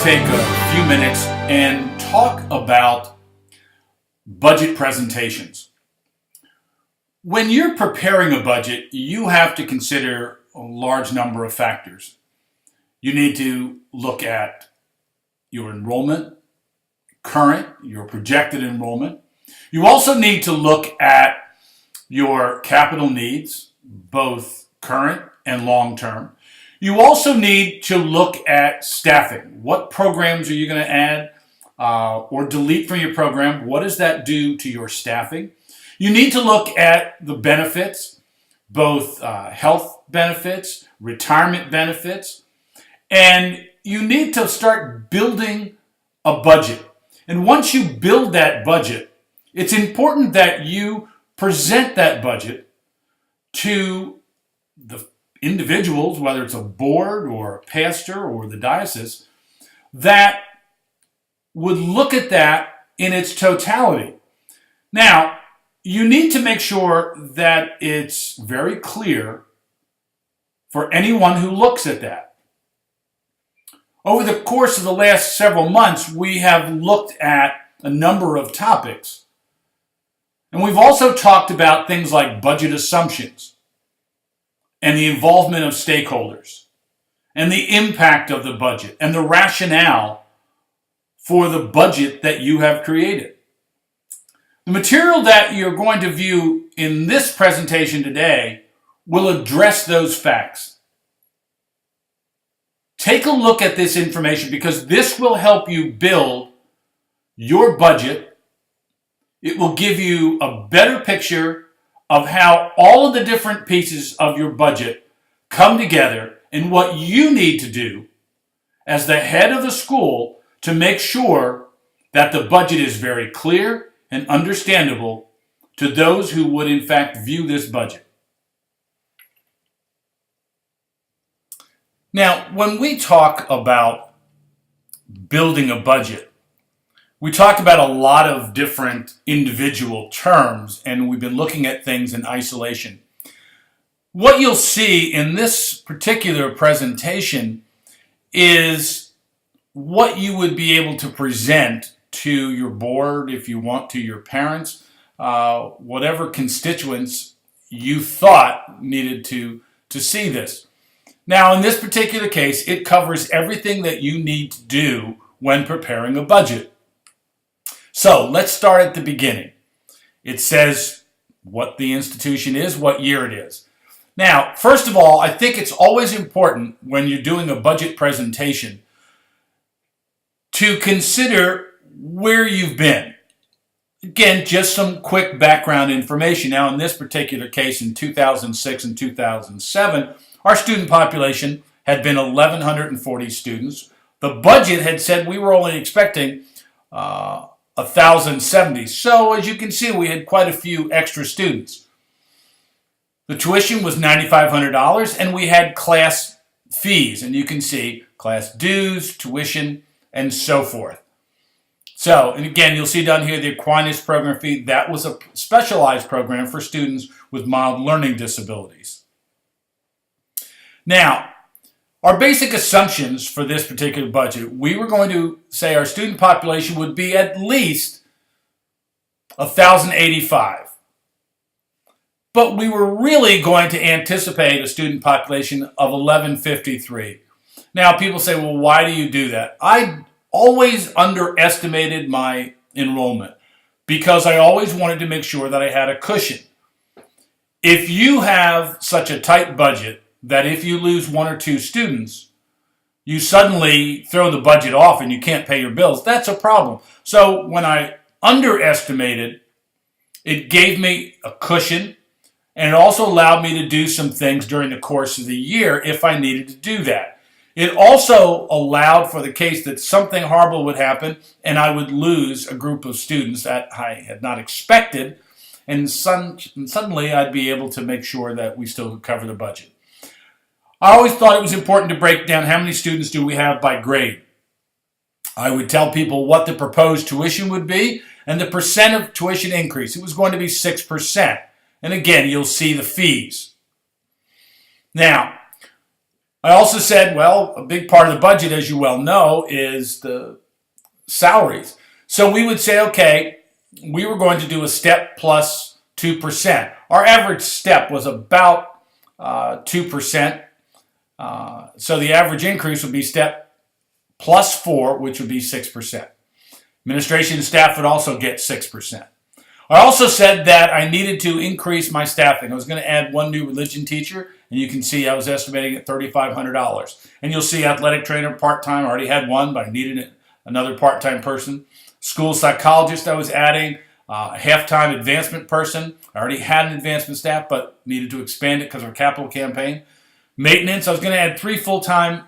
to take a few minutes and talk about budget presentations. When you're preparing a budget, you have to consider a large number of factors. You need to look at your enrollment, your projected enrollment. You also need to look at your capital needs, both current and long-term. You also need to look at staffing. What programs are you going to add or delete from your program? What does that do to your staffing? You need to look at the benefits, both health benefits, retirement benefits, and you need to start building a budget. And once you build that budget, it's important that you present that budget to the individuals, whether it's a board or a pastor or the diocese, that would look at that in its totality. Now, you need to make sure that it's very clear for anyone who looks at that. Over the course of the last several months, we have looked at a number of topics. And we've also talked about things like budget assumptions and the involvement of stakeholders and the impact of the budget and the rationale for the budget that you have created. The material that you're going to view in this presentation today will address those facts. Take a look at this information because this will help you build your budget. It will give you a better picture of how all of the different pieces of your budget come together and what you need to do as the head of the school to make sure that the budget is very clear and understandable to those who would in fact view this budget. Now, when we talk about building a budget, we talked about a lot of different individual terms, and we've been looking at things in isolation. What you'll see in this particular presentation is what you would be able to present to your board, if you want, to your parents, whatever constituents you thought needed to see this. Now, in this particular case, it covers everything that you need to do when preparing a budget. So let's start at the beginning. It says what the institution is, what year it is. Now, first of all, I think it's always important when you're doing a budget presentation to consider where you've been. Again, just some quick background information. Now, in this particular case, in 2006 and 2007, our student population had been 1,140 students. The budget had said we were only expecting 1,070. So as you can see, we had quite a few extra students. The tuition was $9,500 and we had class fees. And you can see class dues, tuition, and so forth. So, and again, you'll see down here the Aquinas program fee. That was a specialized program for students with mild learning disabilities. Now, our basic assumptions for this particular budget, we were going to say our student population would be at least 1,085. But we were really going to anticipate a student population of 1,153. Now, people say, well, why do you do that? I always underestimated my enrollment because I always wanted to make sure that I had a cushion. If you have such a tight budget that if you lose one or two students, you suddenly throw the budget off and you can't pay your bills, that's a problem. So when I underestimated, it gave me a cushion and it also allowed me to do some things during the course of the year if I needed to do that. It also allowed for the case that something horrible would happen and I would lose a group of students that I had not expected, and suddenly I'd be able to make sure that we still could cover the budget. I always thought it was important to break down how many students do we have by grade. I would tell people what the proposed tuition would be and the percent of tuition increase. It was going to be 6%. And again, you'll see the fees. Now, I also said, well, a big part of the budget, as you well know, is the salaries. So we would say, okay, we were going to do a step plus 2%. Our average step was about 2%. So the average increase would be step plus 4, which would be 6%. Administration staff would also get 6%. I also said that I needed to increase my staffing. I was going to add one new religion teacher, and you can see I was estimating at $3,500. And you'll see athletic trainer part-time. I already had one, but I needed another part-time person. School psychologist I was adding. A half-time advancement person. I already had an advancement staff, but needed to expand it because of a capital campaign. Maintenance, I was going to add 3 full-time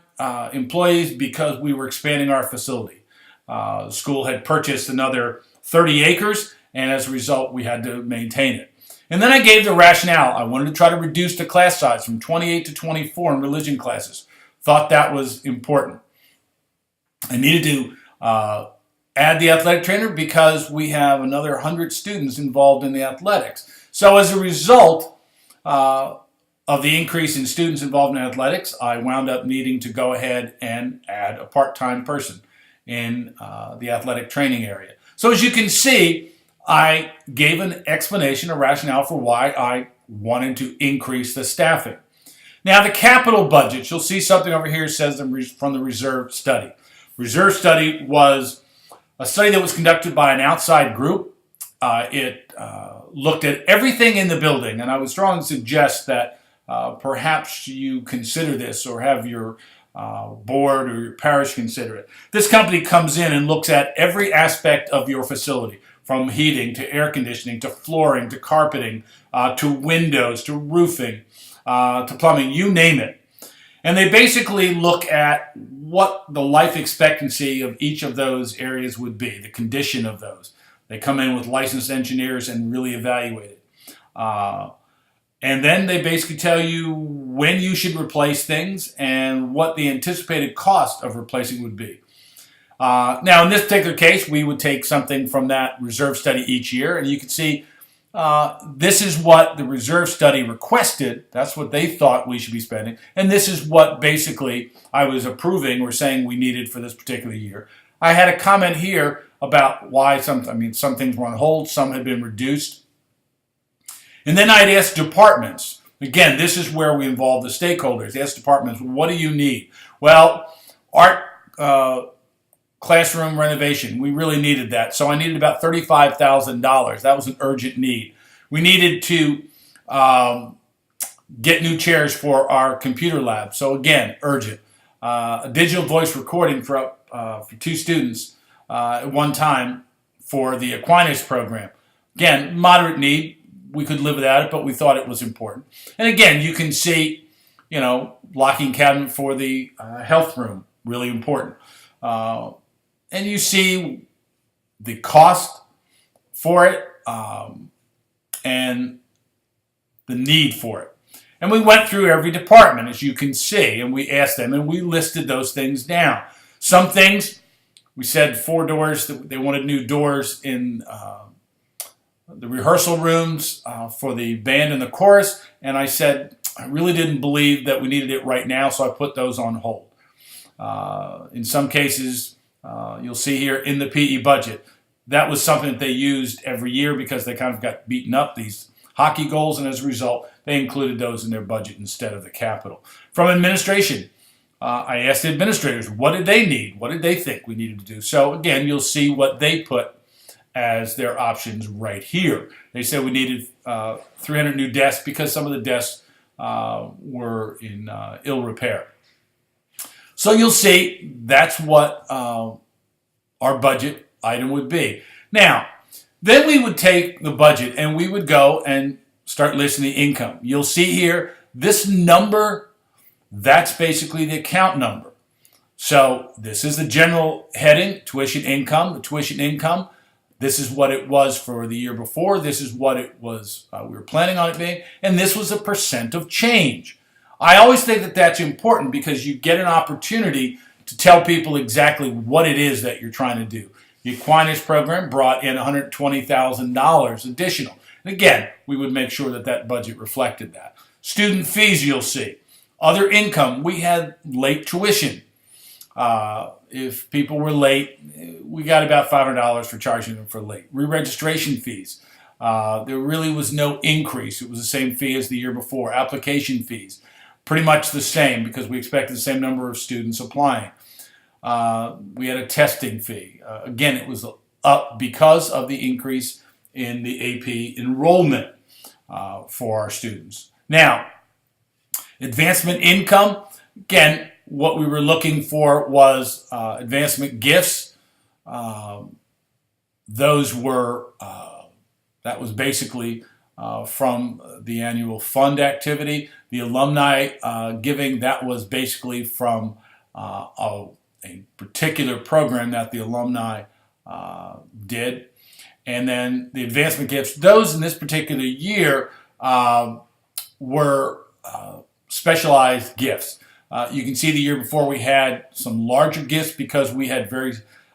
employees because we were expanding our facility. The school had purchased another 30 acres, and as a result, we had to maintain it. And then I gave the rationale. I wanted to try to reduce the class size from 28 to 24 in religion classes. Thought that was important. I needed to add the athletic trainer because we have another 100 students involved in the athletics. So as a result of the increase in students involved in athletics, I wound up needing to go ahead and add a part-time person in the athletic training area. So as you can see, I gave an explanation, a rationale for why I wanted to increase the staffing. Now the capital budget, you'll see something over here says from the reserve study. Reserve study was a study that was conducted by an outside group. It looked at everything in the building, and I would strongly suggest that perhaps you consider this or have your board or your parish consider it. This company comes in and looks at every aspect of your facility, from heating to air conditioning to flooring to carpeting to windows to roofing to plumbing, you name it. And they basically look at what the life expectancy of each of those areas would be, the condition of those. They come in with licensed engineers and really evaluate it. And then they basically tell you when you should replace things and what the anticipated cost of replacing would be. Now, in this particular case, we would take something from that reserve study each year, and you can see this is what the reserve study requested. That's what they thought we should be spending, and this is what basically I was approving or saying we needed for this particular year. I had a comment here about why some things were on hold, some had been reduced. And then I'd ask departments. Again, this is where we involve the stakeholders. Ask departments, what do you need? Well, art classroom renovation, we really needed that. So I needed about $35,000. That was an urgent need. We needed to get new chairs for our computer lab. So again, urgent. A digital voice recording for 2 students at one time for the Aquinas program. Again, moderate need. We could live without it, but we thought it was important. And again, you can see, locking cabinet for the health room, really important. And you see the cost for it and the need for it. And we went through every department, as you can see, and we asked them, and we listed those things down. Some things, we said 4 doors, they wanted new doors in the rehearsal rooms for the band and the chorus, and I said I really didn't believe that we needed it right now, so I put those on hold. In some cases, you'll see here in the PE budget, that was something that they used every year because they kind of got beaten up, these hockey goals, and as a result, they included those in their budget instead of the capital. From administration, I asked the administrators, what did they need? What did they think we needed to do? So again, you'll see what they put as their options right here. They said we needed 300 new desks because some of the desks were in ill repair. So you'll see that's what our budget item would be. Now, then we would take the budget and we would go and start listing the income. You'll see here, this number, that's basically the account number. So this is the general heading, tuition income. The tuition income, this is what it was for the year before. This is what it was, we were planning on it being. And this was a percent of change. I always think that that's important because you get an opportunity to tell people exactly what it is that you're trying to do. The Aquinas program brought in $120,000 additional. And again, we would make sure that that budget reflected that. Student fees, you'll see. Other income, we had late tuition. If people were late, we got about $500 for charging them for late. Re-registration fees. There really was no increase. It was the same fee as the year before. Application fees, pretty much the same because we expected the same number of students applying. We had a testing fee. Again, it was up because of the increase in the AP enrollment for our students. Now, advancement income, again, what we were looking for was advancement gifts. Those were, that was basically from the annual fund activity. The alumni giving, that was basically from a particular program that the alumni did. And then the advancement gifts, those in this particular year were specialized gifts. You can see the year before we had some larger gifts because we had very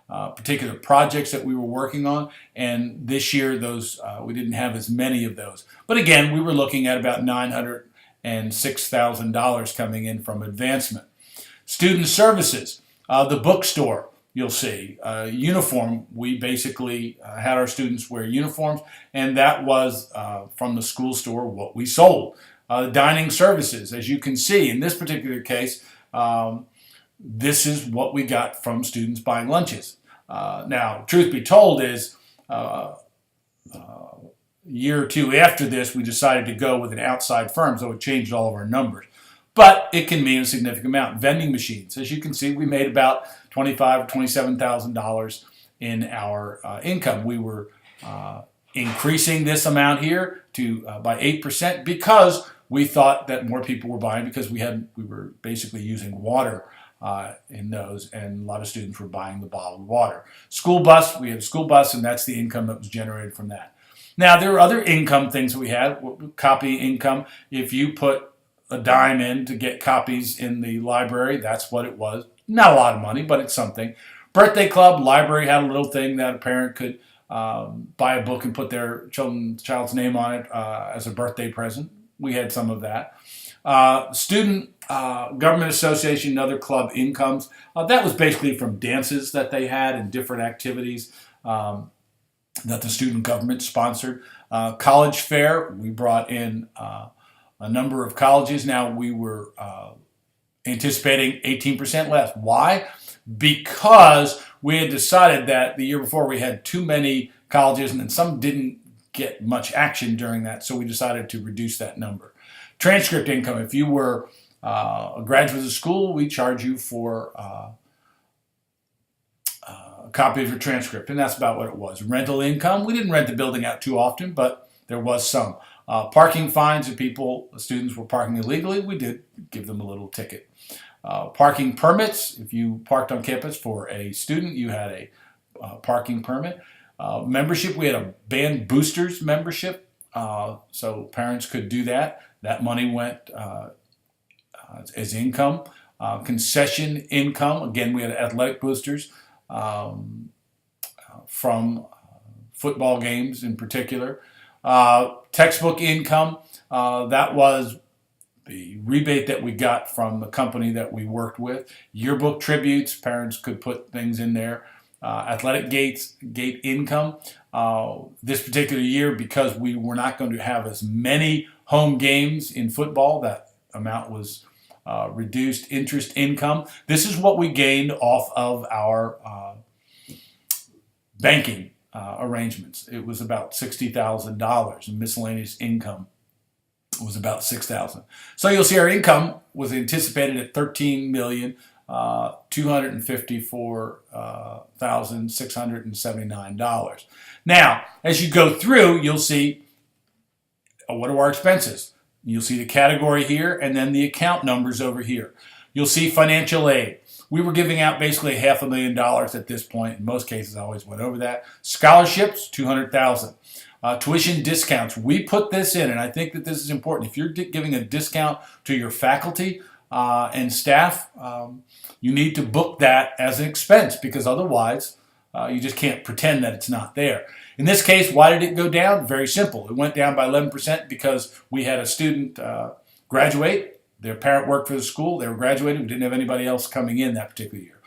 particular projects that we were working on, and this year those we didn't have as many of those. But again, we were looking at about $906,000 coming in from advancement. Student services, the bookstore, you'll see. Uniform, we basically had our students wear uniforms, and that was from the school store what we sold. Dining services, as you can see, in this particular case, this is what we got from students buying lunches. Now, truth be told is, a year or two after this, we decided to go with an outside firm, so it changed all of our numbers. But it can mean a significant amount. Vending machines, as you can see, we made about $25,000 or $27,000 in our income. We were increasing this amount here to by 8% because we thought that more people were buying because we were basically using water in those, and a lot of students were buying the bottled water. School bus, we had a school bus, and that's the income that was generated from that. Now, there are other income things that we had. Copy income, if you put a dime in to get copies in the library, that's what it was. Not a lot of money, but it's something. Birthday club, library had a little thing that a parent could buy a book and put their child's name on it as a birthday present. We had some of that. Student government association and other club incomes. That was basically from dances that they had and different activities that the student government sponsored. College fair, we brought in a number of colleges. Now we were anticipating 18% less. Why? Because we had decided that the year before we had too many colleges and then some didn't get much action during that, so we decided to reduce that number. Transcript income, if you were a graduate of school, we charge you for a copy of your transcript, and that's about what it was. Rental income, we didn't rent the building out too often, but there was some. Parking fines, if students were parking illegally, we did give them a little ticket. Parking permits, if you parked on campus for a student, you had a parking permit. Membership, we had a band boosters membership, so parents could do that. That money went as income. Concession income, again, we had athletic boosters from football games in particular. Textbook income, that was the rebate that we got from the company that we worked with. Yearbook tributes, parents could put things in there. Athletic gate income. This particular year, because we were not going to have as many home games in football, that amount was reduced. Interest income. This is what we gained off of our banking arrangements. It was about $60,000, and miscellaneous income was about $6,000. So you'll see our income was anticipated at $13,254,679. Now, as you go through, you'll see what are our expenses. You'll see the category here and then the account numbers over here. You'll see financial aid. We were giving out basically $500,000 at this point. In most cases, I always went over that. Scholarships, $200,000. Tuition discounts. We put this in, and I think that this is important. If you're giving a discount to your faculty and staff, you need to book that as an expense because otherwise you just can't pretend that it's not there. In this case, why did it go down? Very simple. It went down by 11% because we had a student graduate Their parent worked for the school. They were graduating. We didn't have anybody else coming in that particular year.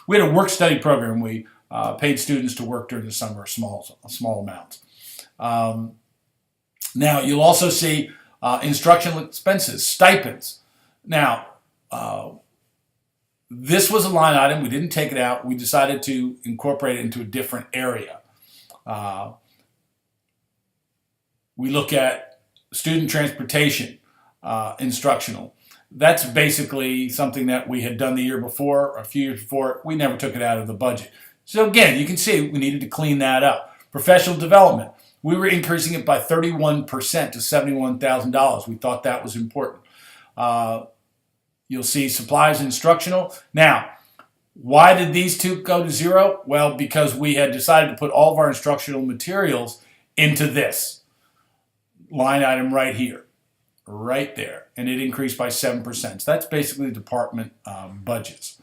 We had a work-study program. We paid students to work during the summer, small amounts. Now, you'll also see instructional expenses, stipends. Now, this was a line item. We didn't take it out. We decided to incorporate it into a different area. We look at student transportation, instructional. That's basically something that we had done the year before, or a few years before. We never took it out of the budget. So again, you can see we needed to clean that up. Professional development. We were increasing it by 31% to $71,000. We thought that was important. You'll see supplies instructional. Now, why did these two go to zero? Well, because we had decided to put all of our instructional materials into this line item right here, right there, and it increased by 7%. So that's basically the department budgets.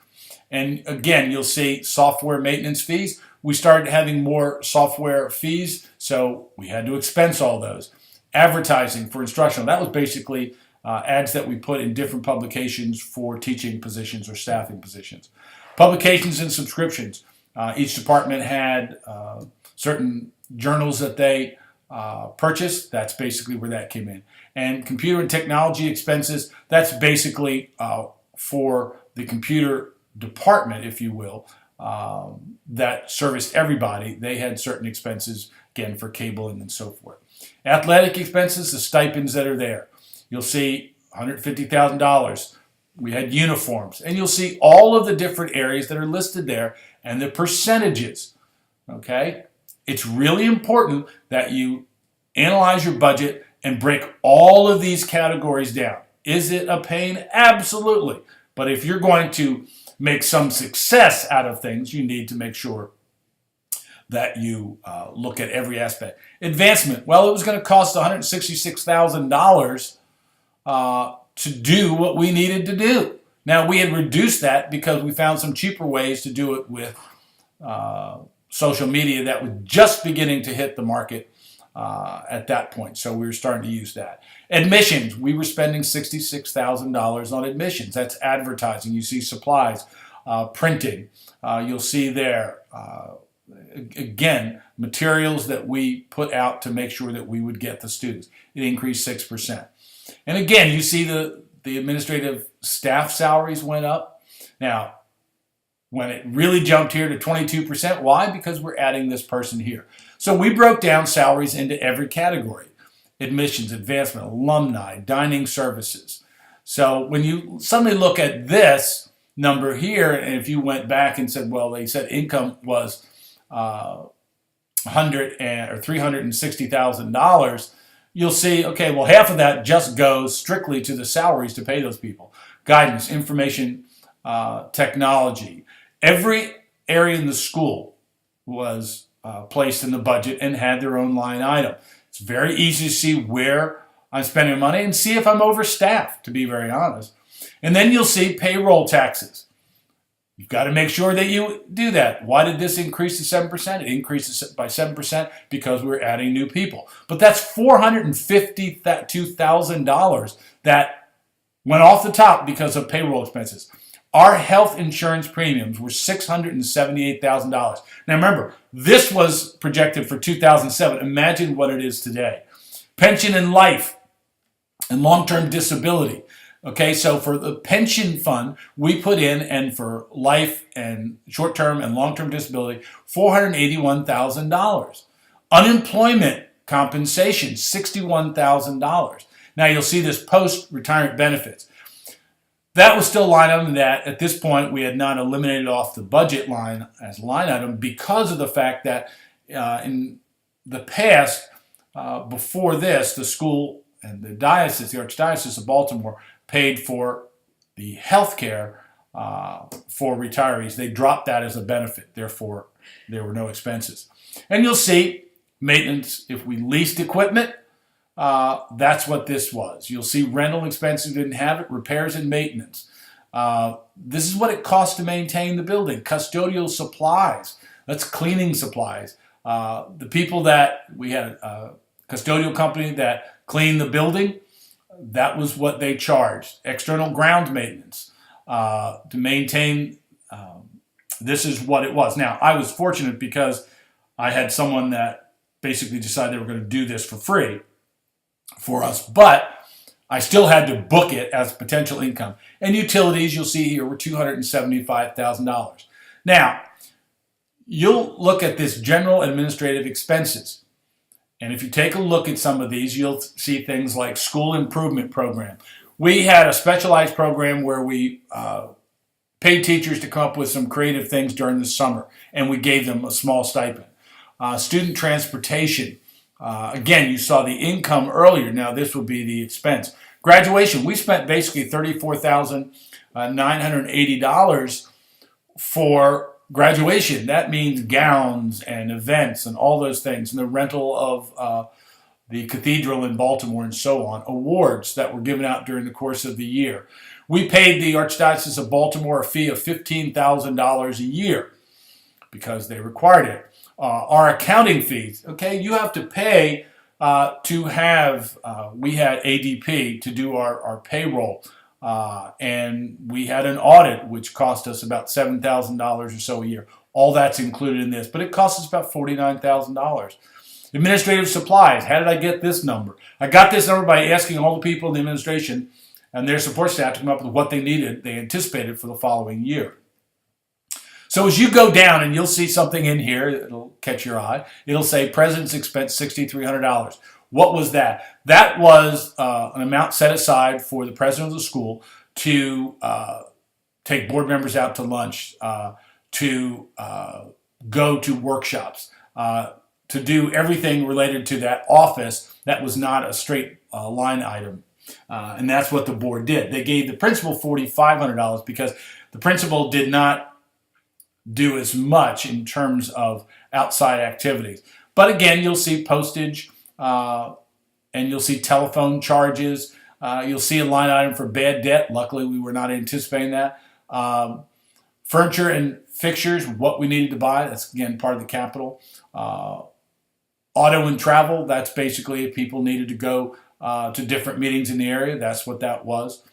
And again, you'll see software maintenance fees. We started having more software fees, so we had to expense all those. Advertising for instructional, that was basically ads that we put in different publications for teaching positions or staffing positions. Publications and subscriptions. Each department had certain journals that they purchased. That's basically where that came in. And computer and technology expenses, that's basically for the computer department, if you will, that serviced everybody. They had certain expenses, again, for cabling and so forth. Athletic expenses, the stipends that are there. You'll see $150,000. We had uniforms. And you'll see all of the different areas that are listed there and the percentages. Okay? It's really important that you analyze your budget and break all of these categories down. Is it a pain? Absolutely. But if you're going to make some success out of things, you need to make sure that you look at every aspect. Advancement. Well, it was going to cost $166,000 to do what we needed to do. Now, we had reduced that because we found some cheaper ways to do it with social media that was just beginning to hit the market at that point. So we were starting to use that. Admissions. We were spending $66,000 on admissions. That's advertising. You see supplies, printing. You'll see there, again, materials that we put out to make sure that we would get the students. It increased 6%. And again, you see the administrative staff salaries went up. Now, when it really jumped here to 22%, why? Because we're adding this person here. So we broke down salaries into every category. Admissions, advancement, alumni, dining services. So when you suddenly look at this number here, and if you went back and said, well, they said income was $360,000, you'll see, okay, well, half of that just goes strictly to the salaries to pay those people. Guidance, information, technology. Every area in the school was placed in the budget and had their own line item. It's very easy to see where I'm spending money and see if I'm overstaffed, to be very honest. And then you'll see payroll taxes. You've got to make sure that you do that. Why did this increase to 7%? It increased by 7% because we're adding new people. But that's $452,000 that went off the top because of payroll expenses. Our health insurance premiums were $678,000. Now remember, this was projected for 2007. Imagine what it is today. Pension and life and long-term disability. Okay, so for the pension fund, we put in, and for life and short-term and long-term disability, $481,000. Unemployment compensation, $61,000. Now you'll see this post-retirement benefits. That was still a line item that at this point we had not eliminated off the budget line as a line item because of the fact that in the past, before this, the school and the diocese, the Archdiocese of Baltimore, paid for the health care for retirees. They dropped that as a benefit. Therefore, there were no expenses. And you'll see maintenance. If we leased equipment, that's what this was. You'll see rental expenses, didn't have it. Repairs and maintenance. This is what it costs to maintain the building. Custodial supplies. That's cleaning supplies. The people that we had a custodial company that cleaned the building. that was what they charged. External ground maintenance to maintain. This is what it was. Now, I was fortunate because I had someone that basically decided they were going to do this for free for us, but I still had to book it as potential income. And utilities, you'll see here, were $275,000. Now, you'll look at this general administrative expenses. And if you take a look at some of these, you'll see things like school improvement program. We had a specialized program where we paid teachers to come up with some creative things during the summer, and we gave them a small stipend. Student transportation. Again, you saw the income earlier. Now this would be the expense. Graduation. We spent basically $34,980 for graduation. That means gowns and events and all those things, and the rental of the cathedral in Baltimore and so on. Awards that were given out during the course of the year. We paid the Archdiocese of Baltimore a fee of $15,000 a year because they required it. Our accounting fees, okay, you have to pay to have, we had ADP to do our payroll, and we had an audit which cost us about $7,000 or so a year. All that's included in this, but it cost us about $49,000. Administrative supplies, how did I get this number? I got this number by asking all the people in the administration and their support staff to come up with what they needed, they anticipated for the following year. So as you go down, and you'll see something in here, it'll catch your eye. It'll say President's expense $6,300. What was that? That was an amount set aside for the president of the school to take board members out to lunch, to go to workshops, to do everything related to that office that was not a straight line item. And that's what the board did. They gave the principal $4,500 because the principal did not do as much in terms of outside activities. But again, you'll see postage and you'll see telephone charges. You'll see a line item for bad debt. Luckily, we were not anticipating that. Furniture and fixtures, what we needed to buy. That's, again, part of the capital. Auto and travel, that's basically if people needed to go to different meetings in the area. That's what that was.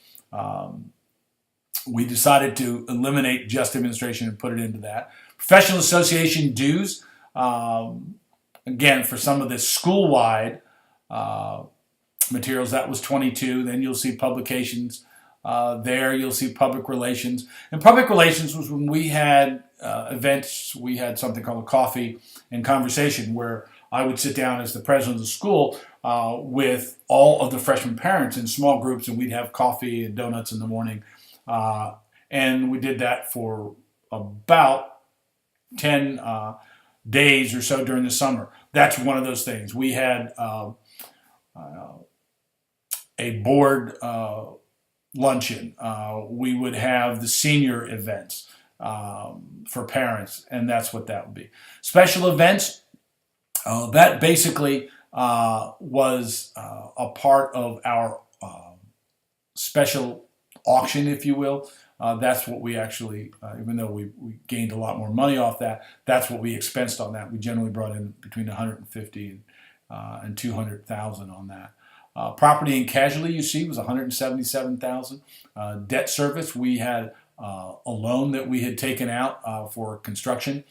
We decided to eliminate just administration and put it into that. Professional association dues, again, for some of the school-wide materials, that was $22. Then you'll see publications there. You'll see public relations. And public relations was when we had events. We had something called a coffee and conversation where I would sit down as the president of the school with all of the freshman parents in small groups, and we'd have coffee and donuts in the morning. And we did that for about 10 days or so during the summer. That's one of those things. We had a board luncheon. We would have the senior events for parents, and that's what that would be. Special events, that basically was a part of our special auction, if you will. That's what we actually, even though we gained a lot more money off that, that's what we expensed on that. We generally brought in between $150,000 and $200,000 on that. Property and casualty, you see, was $177,000. Debt service, we had a loan that we had taken out for construction.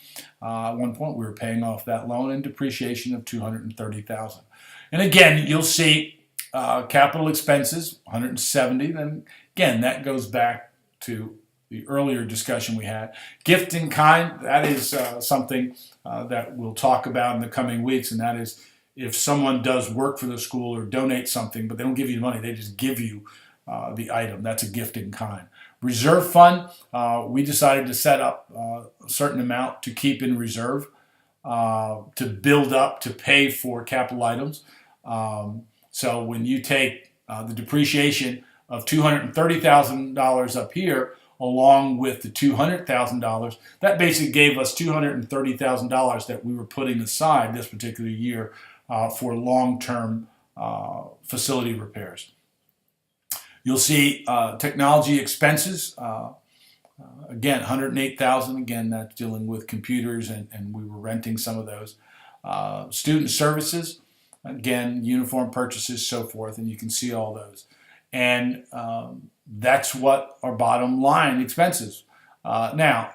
At one point, we were paying off that loan, and depreciation of $230,000. And again, you'll see capital expenses, $170,000. And again, that goes back to the earlier discussion we had. Gift in kind, that is something that we'll talk about in the coming weeks, and that is if someone does work for the school or donates something, but they don't give you the money, they just give you the item. That's a gift in kind. Reserve fund, we decided to set up a certain amount to keep in reserve, to build up, to pay for capital items. So when you take the depreciation of $230,000 up here, along with the $200,000, that basically gave us $230,000 that we were putting aside this particular year for long-term facility repairs. You'll see technology expenses, again, $108,000. Again, that's dealing with computers, and we were renting some of those. Student services, Again, uniform purchases, so forth, and you can see all those. And that's what our bottom line expenses. Now,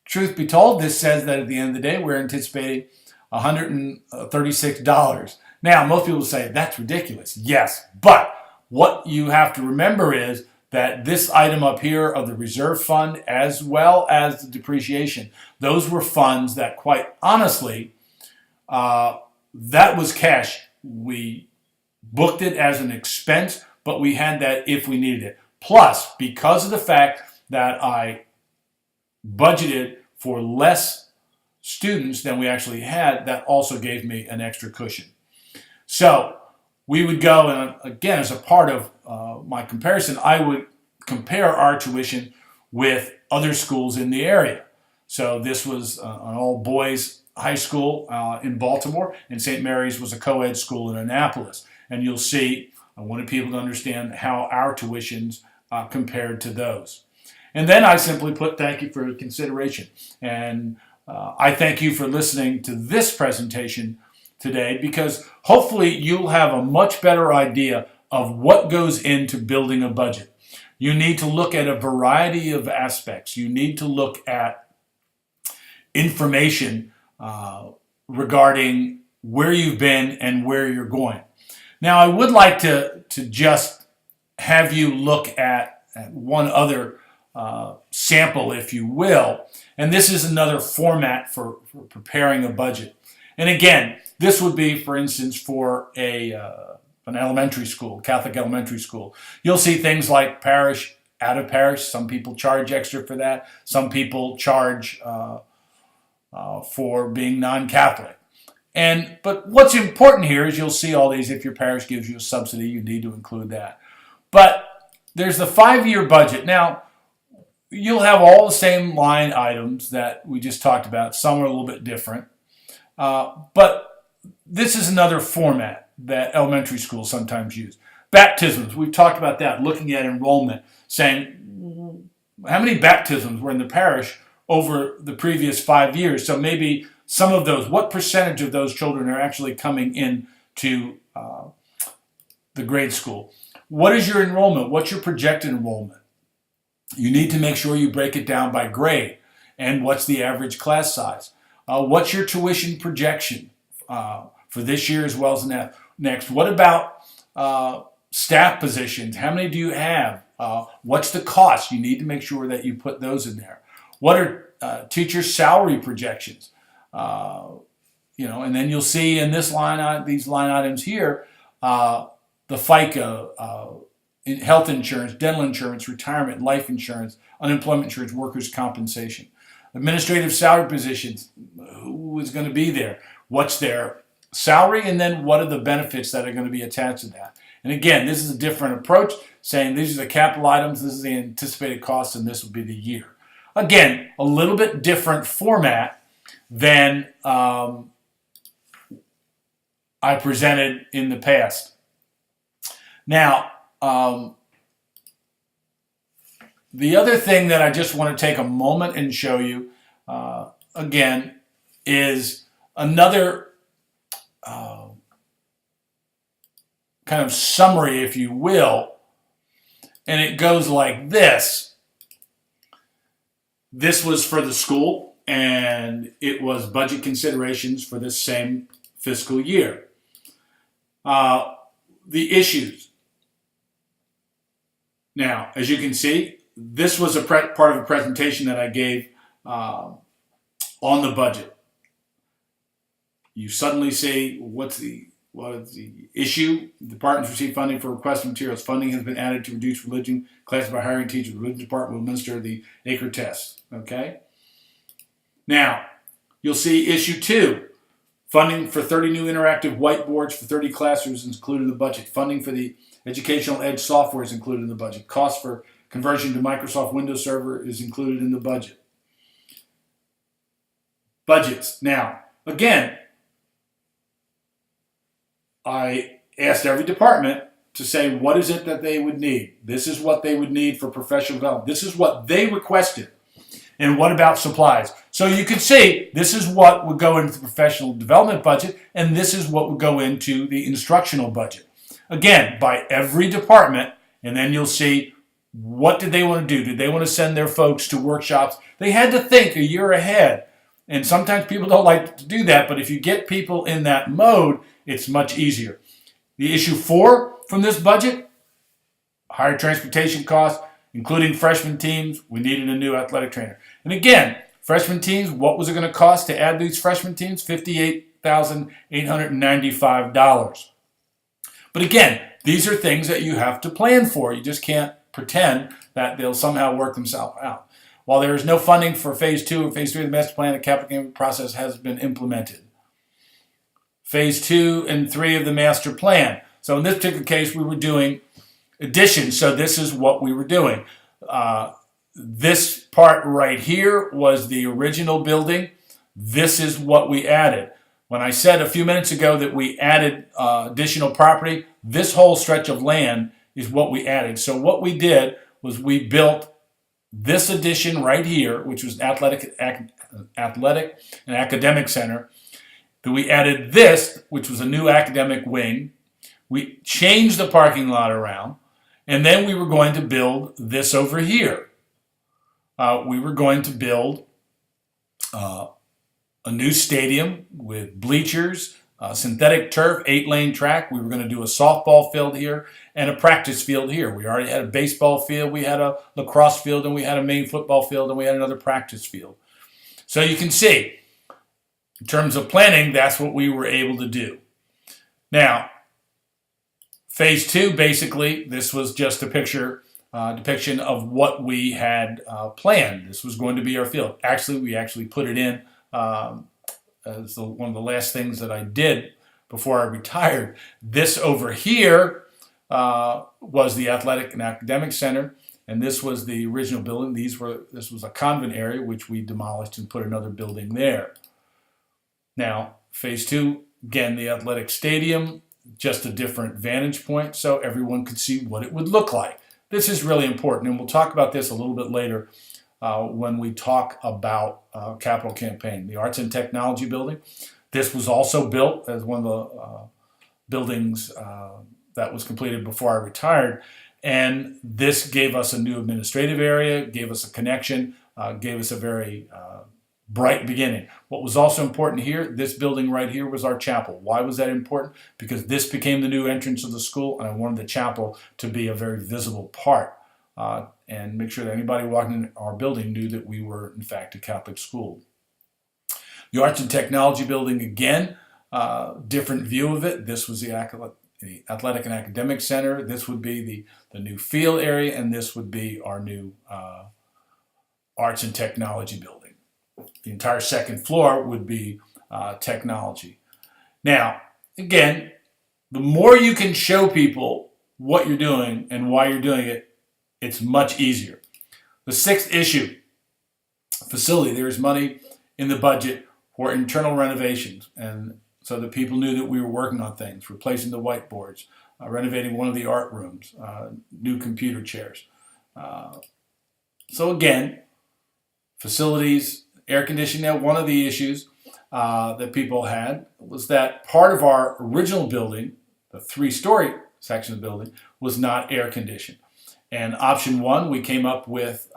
truth be told, this says that at the end of the day, we're anticipating $136. Now, most people say that's ridiculous. Yes, but what you have to remember is that this item up here of the reserve fund, as well as the depreciation, those were funds that, quite honestly, that was cash. We booked it as an expense, but we had that if we needed it. Plus, because of the fact that I budgeted for less students than we actually had, that also gave me an extra cushion. So we would go, and again, as a part of my comparison, I would compare our tuition with other schools in the area. So this was an all-boys high school in Baltimore, and St. Mary's was a co-ed school in Annapolis. And you'll see, I wanted people to understand how our tuitions compared to those. And then I simply put thank you for your consideration. And I thank you for listening to this presentation today, because hopefully you'll have a much better idea of what goes into building a budget. You need to look at a variety of aspects. You need to look at information regarding where you've been and where you're going. Now, I would like to just have you look at one other sample, if you will, and this is another format for preparing a budget. And again, this would be, for instance, for an elementary school, Catholic elementary school. You'll see things like parish, out of parish. Some people charge extra for that. Some people charge for being non-Catholic. But what's important here is you'll see all these. If your parish gives you a subsidy, you need to include that. But there's the 5-year budget. Now, you'll have all the same line items that we just talked about. Some are a little bit different. But this is another format that elementary schools sometimes use. Baptisms, we've talked about that, looking at enrollment, saying how many baptisms were in the parish over the previous 5 years. So maybe some of those, what percentage of those children are actually coming into the grade school? What is your enrollment? What's your projected enrollment? You need to make sure you break it down by grade. And what's the average class size? What's your tuition projection for this year as well as next? What about staff positions? How many do you have? What's the cost? You need to make sure that you put those in there. What are teacher salary projections? And then you'll see in these line items here, the FICA, health insurance, dental insurance, retirement, life insurance, unemployment insurance, workers' compensation. Administrative salary positions, who is going to be there? What's their salary? And then what are the benefits that are going to be attached to that? And again, this is a different approach, saying these are the capital items, this is the anticipated cost, and this will be the year. Again, a little bit different format than I presented in the past. Now, the other thing that I just want to take a moment and show you, again, is another kind of summary, if you will, and it goes like this. This was for the school, and it was budget considerations for this same fiscal year. The issues. Now, as you can see, this was a part of a presentation that I gave on the budget. You suddenly say, what is the issue? Departments receive funding for requested materials. Funding has been added to reduce religion classes by hiring teachers. The religion department will administer the ACRE test. Okay? Now, you'll see issue 2. Funding for 30 new interactive whiteboards for 30 classrooms is included in the budget. Funding for the Educational Edge software is included in the budget. Cost for conversion to Microsoft Windows Server is included in the budget. Budgets. Now, again, I asked every department to say, what is it that they would need? This is what they would need for professional development. This is what they requested. And what about supplies? So you can see this is what would go into the professional development budget, and this is what would go into the instructional budget. Again, by every department, and then you'll see what did they want to do. Did they want to send their folks to workshops? They had to think a year ahead. And sometimes people don't like to do that, but if you get people in that mode, it's much easier. The issue 4 from this budget, higher transportation costs, including freshman teams. We needed a new athletic trainer. And again, freshman teams, what was it going to cost to add these freshman teams? $58,895. But again, these are things that you have to plan for. You just can't pretend that they'll somehow work themselves out. While there is no funding for Phase 2 and Phase 3 of the master plan, the capital gain process has been implemented. Phase 2 and 3 of the master plan. So in this particular case, we were doing additions. So this is what we were doing. This part right here was the original building. This is what we added. When I said a few minutes ago that we added additional property, this whole stretch of land is what we added. So what we did was we built this addition right here, which was athletic and academic center. Then we added this, which was a new academic wing. We changed the parking lot around, and then we were going to build this over here. We were going to build a new stadium with bleachers, synthetic turf, 8-lane track. We were going to do a softball field here and a practice field here. We already had a baseball field, we had a lacrosse field, and we had a main football field, and we had another practice field. So you can see, in terms of planning, that's what we were able to do. Now, Phase 2, basically, this was just a depiction of what we had planned. This was going to be our field. Actually, we put it in as one of the last things that I did before I retired. This over here was the athletic and academic center, and this was the original building. This was a convent area, which we demolished and put another building there. Now, Phase 2, again, the athletic stadium, just a different vantage point so everyone could see what it would look like. This is really important, and we'll talk about this a little bit later when we talk about capital campaign. The Arts and Technology Building. This was also built as one of the buildings that was completed before I retired, and this gave us a new administrative area, gave us a connection, gave us a very bright beginning. What was also important here, this building right here was our chapel. Why was that important? Because this became the new entrance of the school, and I wanted the chapel to be a very visible part and make sure that anybody walking in our building knew that we were, in fact, a Catholic school. The Arts and Technology Building, again, different view of it. This was the Athletic and Academic Center. This would be the new field area, and this would be our new Arts and Technology Building. The entire second floor would be technology. Now, again, the more you can show people what you're doing and why you're doing it, it's much easier. The 6th issue, facility. There is money in the budget for internal renovations, and so that people knew that we were working on things, replacing the whiteboards, renovating one of the art rooms, new computer chairs. So again, facilities, air conditioning. Now, one of the issues that people had was that part of our original building, the 3-story section of the building, was not air conditioned. And option 1 we came up with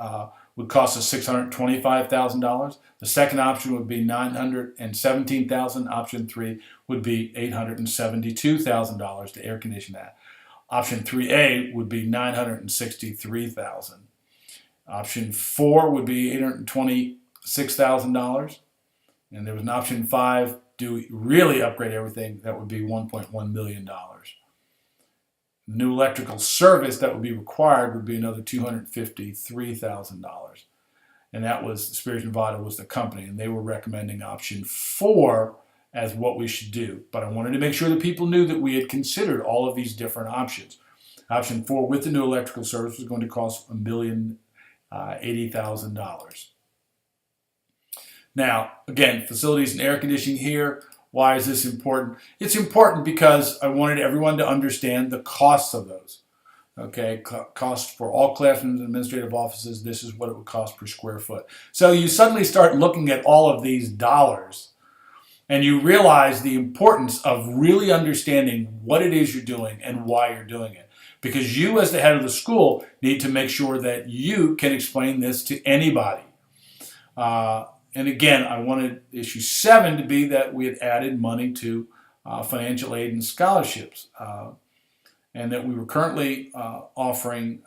would cost us $625,000. The second option would be $917,000. Option 3 would be $872,000 to air condition that. Option 3A would be $963,000. Option 4 would be $826,000. And there was an option 5, do really upgrade everything, that would be $1.1 million. The new electrical service that would be required would be another $253,000. And that was, Superior Nevada was the company, and they were recommending option 4 as what we should do. But I wanted to make sure that people knew that we had considered all of these different options. Option 4 with the new electrical service was going to cost $1,080,000. Now, again, facilities and air conditioning here. Why is this important? It's important because I wanted everyone to understand the costs of those. Okay, cost for all classrooms and administrative offices, this is what it would cost per square foot. So you suddenly start looking at all of these dollars and you realize the importance of really understanding what it is you're doing and why you're doing it. Because you, as the head of the school, need to make sure that you can explain this to anybody. And again, I wanted issue 7 to be that we had added money to financial aid and scholarships. And that we were currently offering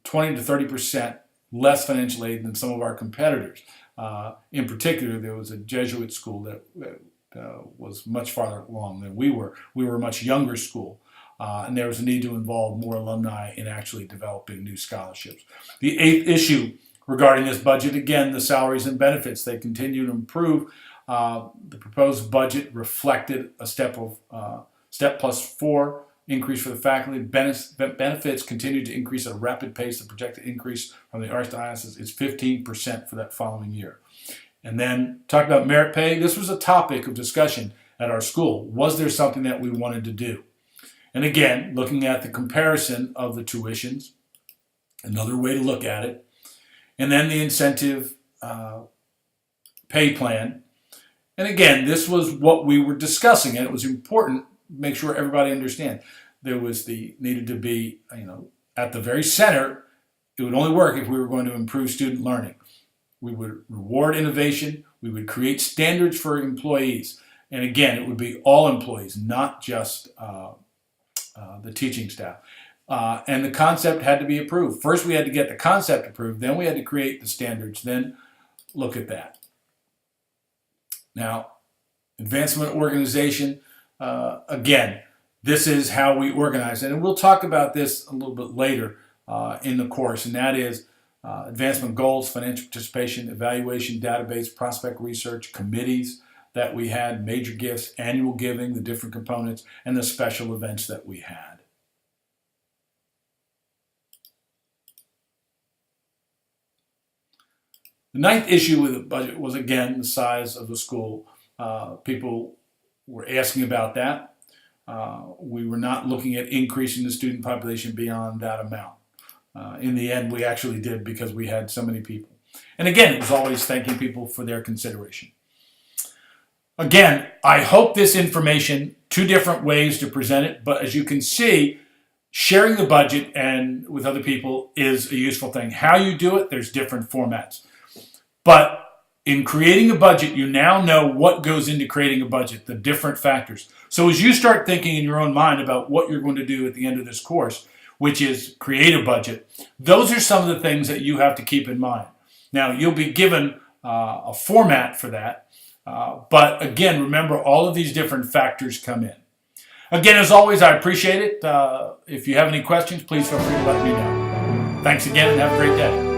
20 to 30% less financial aid than some of our competitors. In particular, there was a Jesuit school that was much farther along than we were. We were a much younger school, and there was a need to involve more alumni in actually developing new scholarships. The 8th issue regarding this budget, again, the salaries and benefits. They continue to improve. The proposed budget reflected a step +4 increase for the faculty. Benefits continue to increase at a rapid pace. The projected increase from the Archdiocese is 15% for that following year. And then talk about merit pay. This was a topic of discussion at our school. Was there something that we wanted to do? And again, looking at the comparison of the tuitions, another way to look at it. And then the incentive pay plan. And again, this was what we were discussing, and it was important make sure everybody understand. There was needed to be, at the very center. It would only work if we were going to improve student learning. We would reward innovation. We would create standards for employees. And again, it would be all employees, not just the teaching staff. And the concept had to be approved. First, we had to get the concept approved. Then we had to create the standards. Then look at that. Now, advancement organization. Again, this is how we organize it. And we'll talk about this a little bit later in the course, and that is advancement goals, financial participation, evaluation, database, prospect research, committees that we had, major gifts, annual giving, the different components, and the special events that we had. The 9th issue with the budget was, again, the size of the school. People were asking about that. We were not looking at increasing the student population beyond that amount. In the end, we actually did because we had so many people. And again, it was always thanking people for their consideration. Again, I hope this information, 2 different ways to present it, but as you can see, sharing the budget and with other people is a useful thing. How you do it, there's different formats. But in creating a budget, you now know what goes into creating a budget, the different factors. So as you start thinking in your own mind about what you're going to do at the end of this course, which is create a budget, those are some of the things that you have to keep in mind. Now, you'll be given a format for that. But again, remember all of these different factors come in. Again, as always, I appreciate it. If you have any questions, please feel free to let me know. Thanks again and have a great day.